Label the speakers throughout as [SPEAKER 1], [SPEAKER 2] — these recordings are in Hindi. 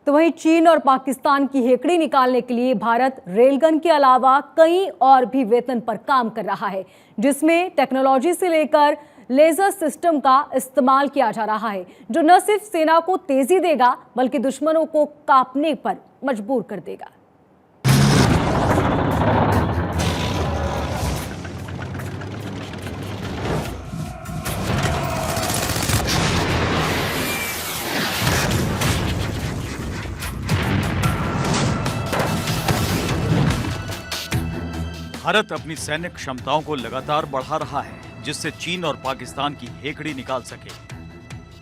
[SPEAKER 1] तो वहीं चीन और पाकिस्तान की हेकड़ी निकालने के लिए भारत रेलगन के अलावा कई और भी वेतन पर काम कर रहा है, जिसमें टेक्नोलॉजी से लेकर लेजर सिस्टम का इस्तेमाल किया जा रहा है, जो न सिर्फ सेना को तेजी देगा बल्कि दुश्मनों को कांपने पर मजबूर कर देगा।
[SPEAKER 2] भारत अपनी सैन्य क्षमताओं को लगातार बढ़ा रहा है, जिससे चीन और पाकिस्तान की हेकड़ी निकाल सके।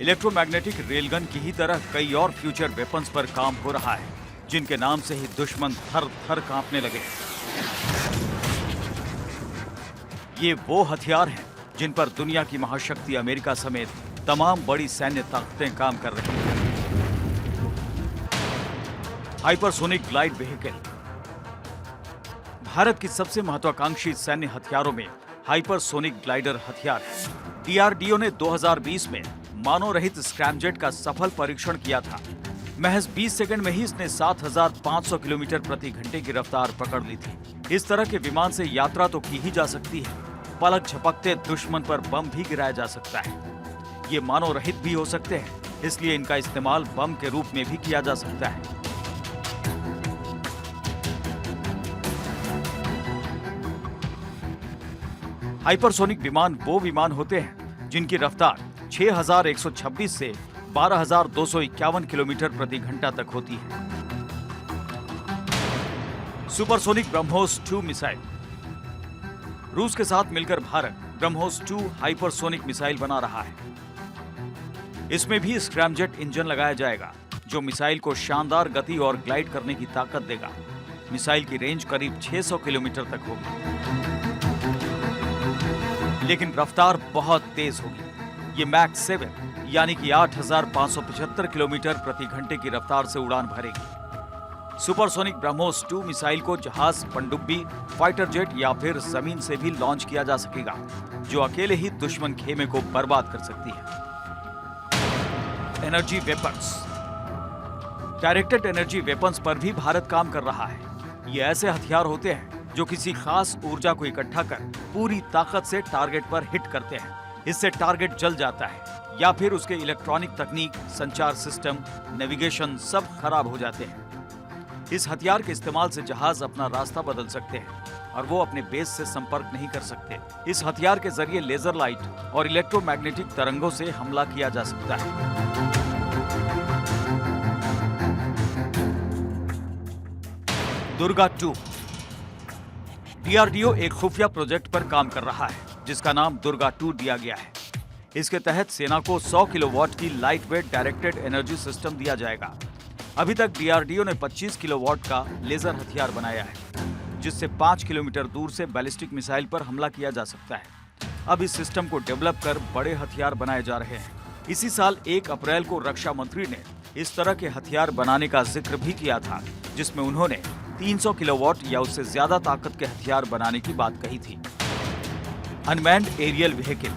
[SPEAKER 2] इलेक्ट्रोमैग्नेटिक रेलगन की ही तरह कई और फ्यूचर वेपन्स पर काम हो रहा है, जिनके नाम से ही दुश्मन थर थर कांपने लगे। ये वो हथियार हैं जिन पर दुनिया की महाशक्ति अमेरिका समेत तमाम बड़ी सैन्य ताकतें काम कर रही हैं। हाइपरसोनिक ग्लाइड व्हीकल भारत की सबसे महत्वाकांक्षी सैन्य हथियारों में हाइपरसोनिक ग्लाइडर हथियार है। डीआरडीओ ने 2020 में मानव रहित स्क्रैमजेट का सफल परीक्षण किया था। महज 20 सेकंड में ही इसने 7,500 किलोमीटर प्रति घंटे की रफ्तार पकड़ ली थी। इस तरह के विमान से यात्रा तो की ही जा सकती है, पलक झपकते दुश्मन पर बम भी गिराया जा सकता है। ये मानव रहित भी हो सकते हैं, इसलिए इनका इस्तेमाल बम के रूप में भी किया जा सकता है। हाइपरसोनिक विमान वो विमान होते हैं जिनकी रफ्तार 6,126 से 12,251 किलोमीटर प्रति घंटा तक होती है। सुपरसोनिक ब्रह्मोस 2 मिसाइल रूस के साथ मिलकर भारत ब्रह्मोस 2 हाइपरसोनिक मिसाइल बना रहा है। इसमें भी स्क्रैमजेट इंजन लगाया जाएगा, जो मिसाइल को शानदार गति और ग्लाइड करने की ताकत देगा। मिसाइल की रेंज करीब 600 किलोमीटर तक होगी, लेकिन रफ्तार बहुत तेज होगी। ये मैक 7 यानी कि 8,575 किलोमीटर प्रति घंटे की रफ्तार से उड़ान भरेगी। सुपरसोनिक ब्रह्मोस 2 मिसाइल को जहाज, पनडुब्बी, फाइटर जेट या फिर जमीन से भी लॉन्च किया जा सकेगा, जो अकेले ही दुश्मन खेमे को बर्बाद कर सकती है। Energy weapons directed energy weapons पर भी भारत काम कर रहा है। ये ऐसे हथियार होते हैं जो किसी खास ऊर्जा को इकट्ठा कर पूरी ताकत से टारगेट पर हिट करते हैं। इससे टारगेट जल जाता है या फिर उसके इलेक्ट्रॉनिक तकनीक, संचार सिस्टम, नेविगेशन सब खराब हो जाते हैं। इस हथियार के इस्तेमाल से जहाज अपना रास्ता बदल सकते हैं और वो अपने बेस से संपर्क नहीं कर सकते। इस हथियार के जरिए लेजर लाइट और इलेक्ट्रोमैग्नेटिक तरंगों से हमला किया जा सकता है। दुर्गा 2 डीआरडीओ एक खुफिया प्रोजेक्ट पर काम कर रहा है, जिसका नाम दुर्गा 2 दिया गया है। इसके तहत सेना को 100 किलोवाट की light weight directed energy system दिया जाएगा। अभी तक डीआरडीओ ने 25 किलोवाट का लेजर हथियार बनाया है, जिससे 5 किलोमीटर दूर से बैलिस्टिक मिसाइल पर हमला किया जा सकता है। अब इस सिस्टम को डेवलप कर बड़े हथियार बनाए जा रहे हैं। इसी साल 1 अप्रैल को रक्षा मंत्री ने इस तरह के हथियार बनाने का जिक्र भी किया था, जिसमें उन्होंने 300 किलोवाट या उससे ज्यादा ताकत के हथियार बनाने की बात कही थी। अनमैन्ड एरियल व्हीकल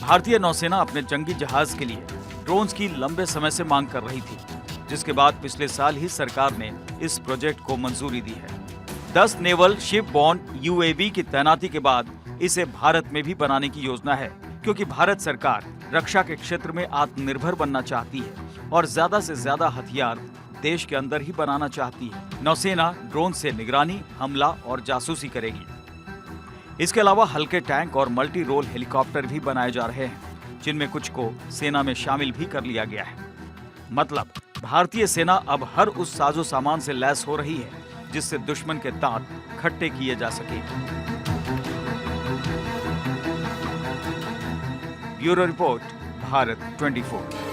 [SPEAKER 2] भारतीय नौसेना अपने जंगी जहाज के लिए ड्रोन्स की लंबे समय से मांग कर रही थी, जिसके बाद पिछले साल ही सरकार ने इस प्रोजेक्ट को मंजूरी दी है। 10 नेवल शिप बॉर्न यूएवी की तैनाती के बाद इसे भारत में भी बनाने की योजना है, क्योंकि भारत सरकार रक्षा के क्षेत्र में आत्मनिर्भर बनना चाहती है और ज्यादा से ज्यादा हथियार देश के अंदर ही बनाना चाहती है। नौसेना ड्रोन से निगरानी, हमला और जासूसी करेगी। इसके अलावा हल्के टैंक और मल्टी रोल हेलीकॉप्टर भी बनाए जा रहे हैं, जिनमें कुछ को सेना में शामिल भी कर लिया गया है। मतलब भारतीय सेना अब हर उस साजो सामान से लैस हो रही है जिससे दुश्मन के दांत खट्टे किए जा सके। Bureau report, Bharat 24।